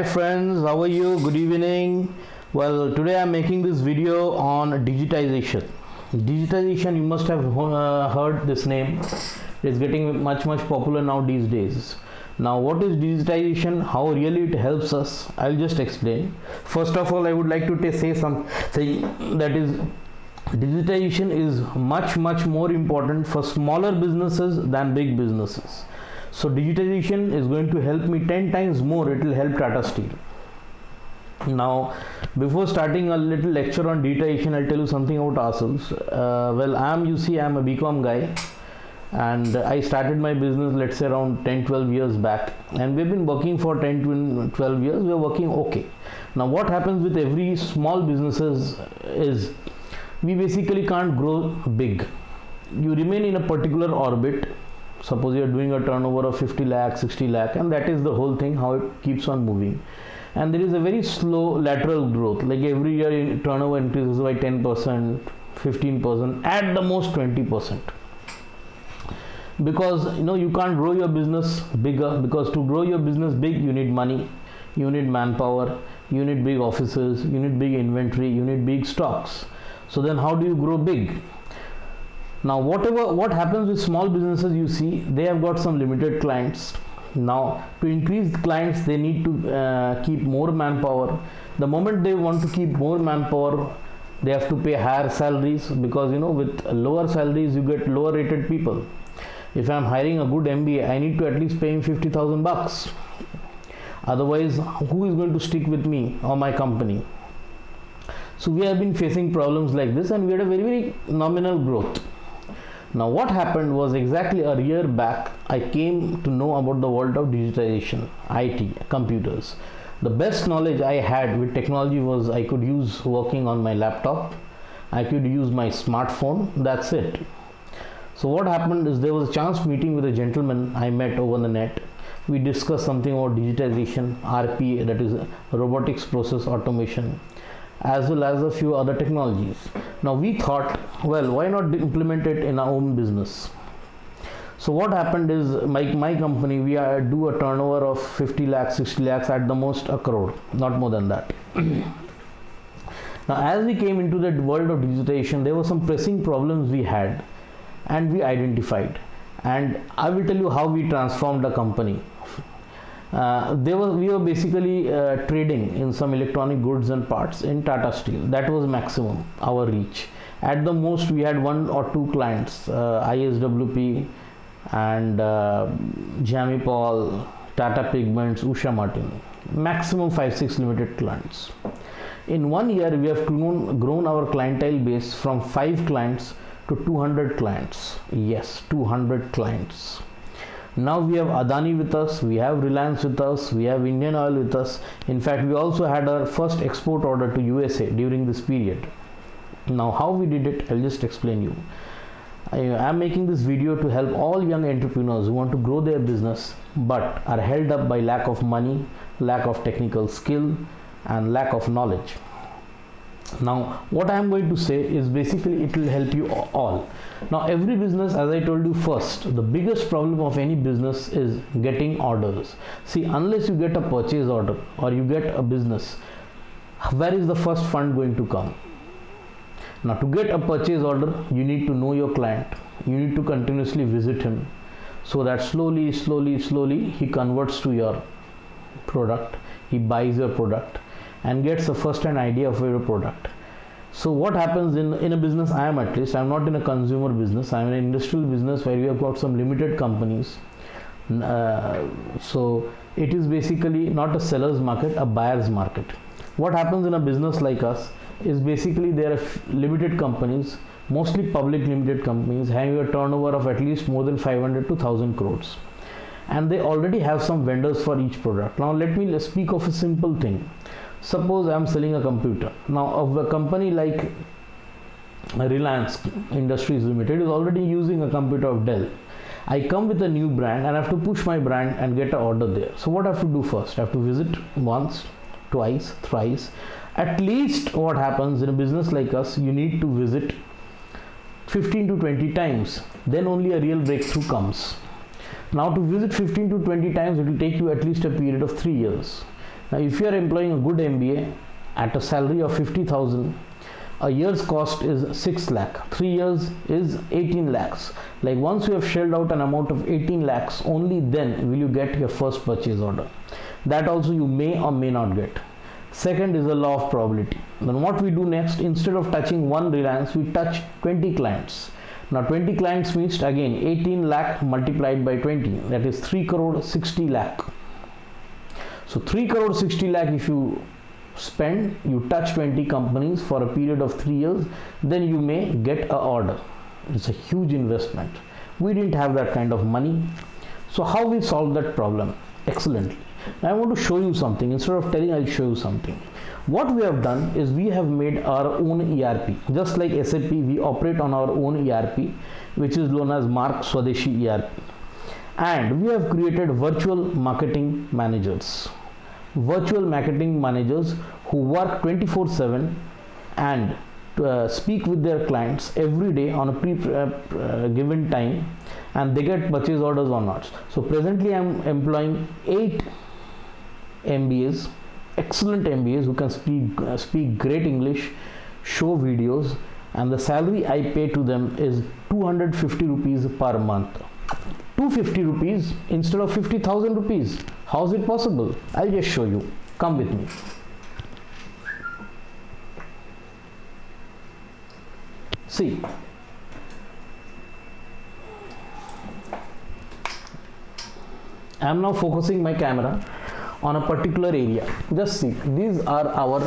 Hi friends, how are you? Good evening. Well, today I'm making this video on digitization. Digitization, you must have heard this name. It's getting much popular now these days. Now, what is digitization? How really it helps us? I'll just explain. First of all, I would like to say something that is digitization is much more important for smaller businesses than big businesses. So digitization is going to help me 10 times more. It will help Tata Steel. Now, before starting a little lecture on digitization, I'll tell you something about ourselves. Well, I'm a BCom guy, and I started my business, let's say, around 10-12 years back, and we've been working for 10-12 years. We're working okay. Now, what happens with every small businesses is we basically can't grow big. You remain in a particular orbit. Suppose you are doing a turnover of 50 lakh, 60 lakh, and that is the whole thing, how it keeps on moving. And there is a very slow lateral growth, like every year turnover increases by 10%, 15%, at the most 20%. Because you can't grow your business bigger, because to grow your business big, you need money, you need manpower, you need big offices, you need big inventory, you need big stocks. So then how do you grow big? Now, what happens with small businesses, you see, they have got some limited clients. Now, to increase the clients, they need to keep more manpower. The moment they want to keep more manpower, they have to pay higher salaries, because with lower salaries you get lower rated people. If I am hiring a good MBA, I need to at least pay him 50,000 bucks. Otherwise, who is going to stick with me or my company? So we have been facing problems like this, and we had a very nominal growth. Now, what happened was, exactly a year back, I came to know about the world of digitization, IT, computers. The best knowledge I had with technology was I could use working on my laptop, I could use my smartphone, that's it. So what happened is, there was a chance meeting with a gentleman I met over the net. We discussed something about digitization, RPA, that is robotics process automation, as well as a few other technologies. Now we thought, well, why not implement it in our own business? So what happened is, my company, we do a turnover of 50 lakhs, 60 lakhs, at the most a crore, not more than that. Now, as we came into the world of digitization, there were some pressing problems we had, and we identified, and I will tell you how we transformed the company. We were basically trading in some electronic goods and parts in Tata Steel. That was maximum, our reach. At the most, we had 1 or 2 clients, ISWP and Jamie Paul, Tata Pigments, Usha Martin. Maximum 5-6 limited clients. In 1 year, we have grown our clientele base from 5 clients to 200 clients. Yes, 200 clients. Now we have Adani with us, we have Reliance with us, we have Indian Oil with us. In fact, we also had our first export order to USA during this period. Now, how we did it, I'll just explain you. I am making this video to help all young entrepreneurs who want to grow their business but are held up by lack of money, lack of technical skill, and lack of knowledge. Now, what I am going to say is, basically it will help you all. Now, every business, as I told you first, the biggest problem of any business is getting orders. See, unless you get a purchase order or you get a business, where is the first fund going to come? Now, to get a purchase order, you need to know your client. You need to continuously visit him, so that slowly he converts to your product, he buys your product and gets a first-hand idea of your product. So what happens in a business, I am not in a consumer business, I am in an industrial business where we have got some limited companies. So it is basically not a seller's market, a buyer's market. What happens in a business like us is, basically there are limited companies, mostly public limited companies, having a turnover of at least more than 500 to 1000 crores. And they already have some vendors for each product. Now let's speak of a simple thing. Suppose I am selling a computer. Now, of a company like Reliance Industries Limited is already using a computer of Dell. I come with a new brand and I have to push my brand and get an order there. So what I have to do first? I have to visit once, twice, thrice. At least what happens in a business like us, you need to visit 15 to 20 times. Then only a real breakthrough comes. Now, to visit 15 to 20 times, it will take you at least a period of 3 years. Now if you are employing a good MBA at a salary of 50,000, a year's cost is 6 lakh, 3 years is 18 lakhs. Like once you have shelled out an amount of 18 lakhs, only then will you get your first purchase order. That also you may or may not get. Second is the law of probability. Then what we do next, instead of touching one Reliance, we touch 20 clients. Now 20 clients means again 18 lakh multiplied by 20, that is 3 crore 60 lakh. So 3 crore 60 lakh if you spend, you touch 20 companies for a period of 3 years, then you may get a order. It's a huge investment. We didn't have that kind of money. So how we solve that problem? Excellently. Now I want to show you something. Instead of telling, I'll show you something. What we have done is we have made our own ERP. Just like SAP, we operate on our own ERP, which is known as Mark Swadeshi ERP. And we have created virtual marketing managers. Virtual marketing managers who work 24/7 and speak with their clients every day on a given time, and they get purchase orders or not. So presently I am employing 8 MBAs, excellent MBAs who can speak great English, show videos, and the salary I pay to them is 250 rupees per month. 250 rupees instead of 50,000 rupees. How is it possible? I'll just show you. Come with me. See, I am now focusing my camera on a particular area. Just see, these are our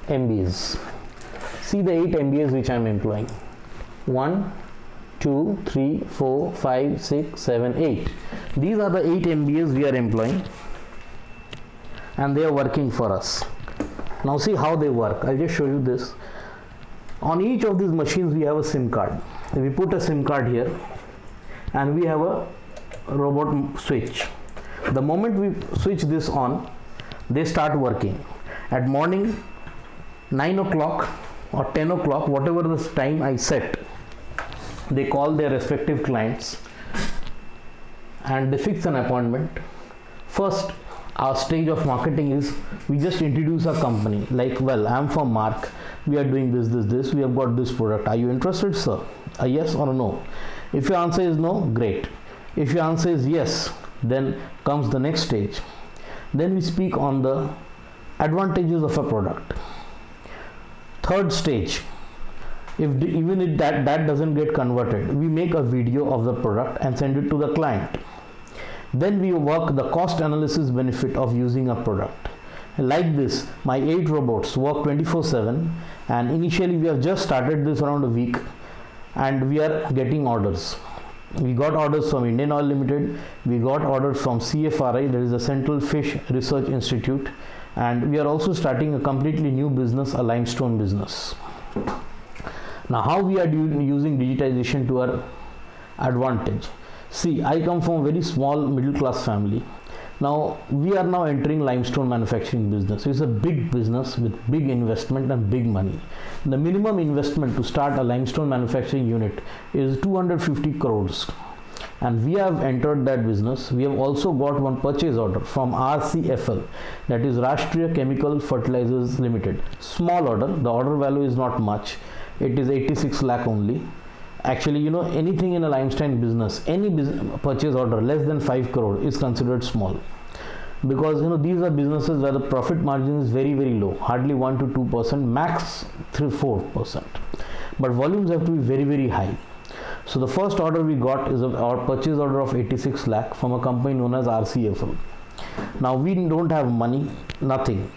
MBAs. See the 8 MBAs which I am employing. 1, 2, 3, 4, 5, 6, 7, 8. These are the 8 MBAs we are employing, and they are working for us. Now see how they work. I'll just show you this. On each of these machines we have a SIM card. We put a SIM card here, and we have a robot switch. The moment we switch this on, they start working. At morning 9 o'clock or 10 o'clock, whatever the time I set, they call their respective clients and they fix an appointment. First, our stage of marketing is we just introduce our company, like, well, I'm from Mark, we are doing this, we have got this product, are you interested, sir? A yes or a no. If your answer is no, great. If your answer is yes, then comes the next stage. Then we speak on the advantages of a product. Third stage, even if that doesn't get converted, we make a video of the product and send it to the client. Then we work the cost analysis benefit of using a product. Like this, my 8 robots work 24/7, and initially we have just started this around a week, and we are getting orders. We got orders from Indian Oil Limited, we got orders from CFRI, that is the Central Fish Research Institute, and we are also starting a completely new business, a limestone business. Now how we are using digitization to our advantage? See, I come from a very small middle class family. Now we are now entering limestone manufacturing business. It's a big business with big investment and big money. The minimum investment to start a limestone manufacturing unit is 250 crores. And we have entered that business. We have also got one purchase order from RCFL, that is Rashtriya Chemical Fertilizers Limited. Small order, the order value is not much. It is 86 lakh only. Actually, you know, anything in a limestone business, any purchase order less than 5 crore is considered small, because you know these are businesses where the profit margin is very low, hardly 1 to 2%, max 3-4%, but volumes have to be very high. So the first order we got is our purchase order of 86 lakh from a company known as RCFL. Now we don't have money, nothing,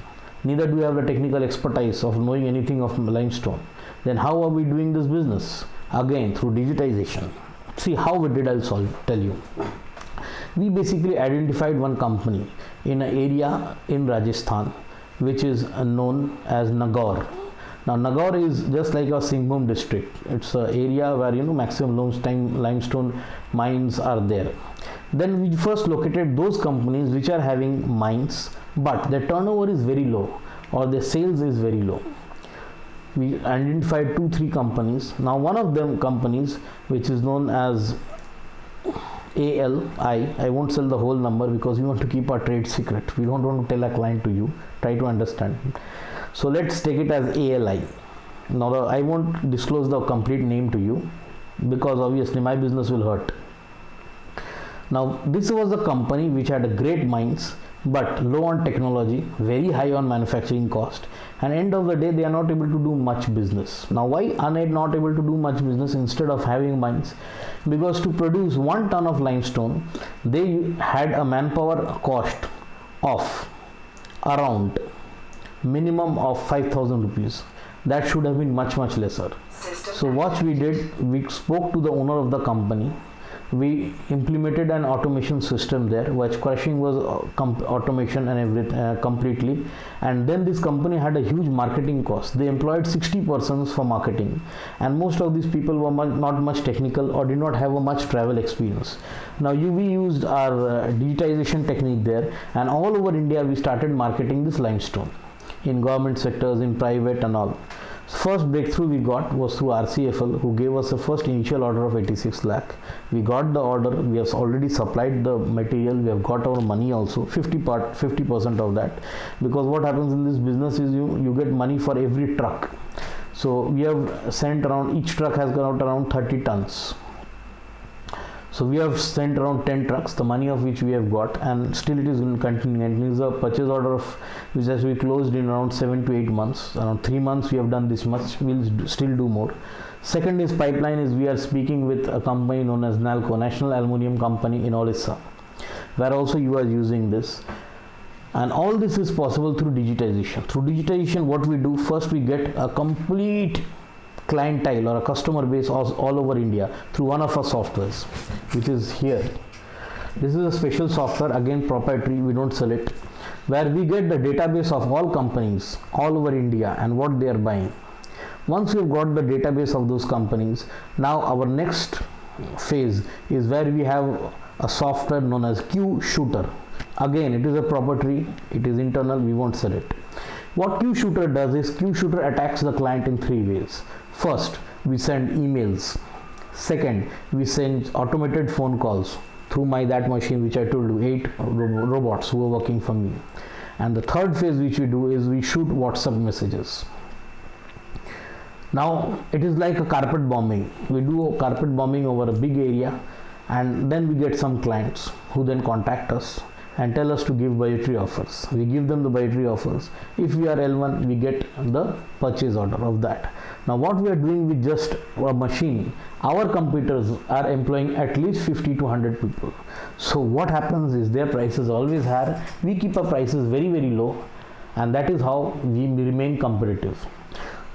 neither do we have the technical expertise of knowing anything of limestone. Then how are we doing this business? Again, through digitization. See how we did, I'll tell you. We basically identified one company in an area in Rajasthan which is known as Nagaur. Now Nagaur is just like a Singhbhum district. It's an area where maximum limestone mines are there. Then we first located those companies which are having mines, but their turnover is very low or their sales is very low. We identified 2-3 companies. Now one of them companies, which is known as ALI. I won't sell the whole number because we want to keep our trade secret. We don't want to tell a client to you. Try to understand. So let's take it as ALI. Now I won't disclose the complete name to you because obviously my business will hurt. Now this was a company which had a great minds but low on technology, very high on manufacturing cost, and end of the day they are not able to do much business. Now why are they not able to do much business instead of having mines? Because to produce 1 ton of limestone they had a manpower cost of around minimum of 5,000 rupees. That should have been much lesser. So what we did, we spoke to the owner of the company. We implemented an automation system there, which crushing was automation and everything completely. And then this company had a huge marketing cost. They employed 60 persons for marketing, and most of these people were not much technical or did not have a much travel experience. Now we used our digitization technique there, and all over India we started marketing this limestone in government sectors, in private and all. First breakthrough we got was through RCFL, who gave us a first initial order of 86 lakh. We got the order, we have already supplied the material, we have got our money also, 50% of that, because what happens in this business is you get money for every truck. So we have sent around, each truck has got around 30 tons. So we have sent around 10 trucks, the money of which we have got, and still it is continuing. It is a purchase order of which has to be closed in around 7 to 8 months. Around 3 months we have done this much. We will still do more. Second is pipeline. Is we are speaking with a company known as NALCO, National Aluminium Company in Orissa, where also you are using this. And all this is possible through digitization. Through digitization, what we do, first we get a complete clientele or a customer base all over India through one of our softwares, which is here. This is a special software, again proprietary, we don't sell it, where we get the database of all companies all over India and what they are buying. Once we've got the database of those companies, now our next phase is where we have a software known as Q Shooter. Again, it is a proprietary, it is internal, we won't sell it. What Q Shooter does is, Q Shooter attacks the client in 3 ways. First, we send emails. Second, we send automated phone calls through that machine which I told you, 8 robots who are working for me. And the third phase which we do is we shoot WhatsApp messages. Now it is like a carpet bombing. We do a carpet bombing over a big area, and then we get some clients who then contact us and tell us to give budgetary offers. We give them the budgetary offers. If we are L1, we get the purchase order of that. Now what we are doing with just a machine, our competitors are employing at least 50 to 100 people. So what happens is their prices always higher. We keep our prices very low, and that is how we remain competitive.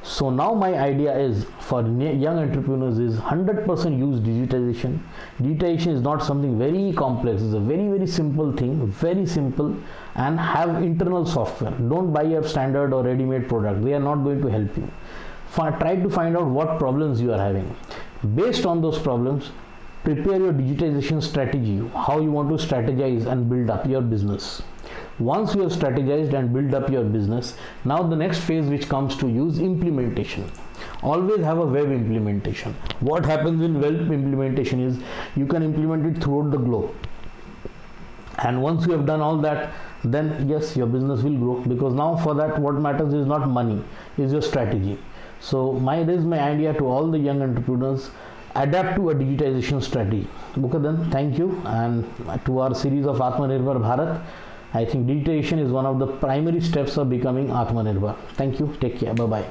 So now my idea is for young entrepreneurs is 100% use digitization. Digitization is not something very complex. It's a very simple thing, very simple, and have internal software. Don't buy a standard or ready-made product. They are not going to help you. Try to find out what problems you are having. Based on those problems, prepare your digitization strategy, how you want to strategize and build up your business. Once you have strategized and build up your business, now the next phase which comes to use implementation. Always have a web implementation. What happens in web implementation is you can implement it throughout the globe, and once you have done all that, then yes, your business will grow, because now for that what matters is not money, is your strategy. So this is my idea to all the young entrepreneurs: adapt to a digitization strategy. Okay, then thank you. And to our series of Atmanirbhar Bharat, I think digitization is one of the primary steps of becoming Atmanirbhar. Thank you. Take care. Bye bye.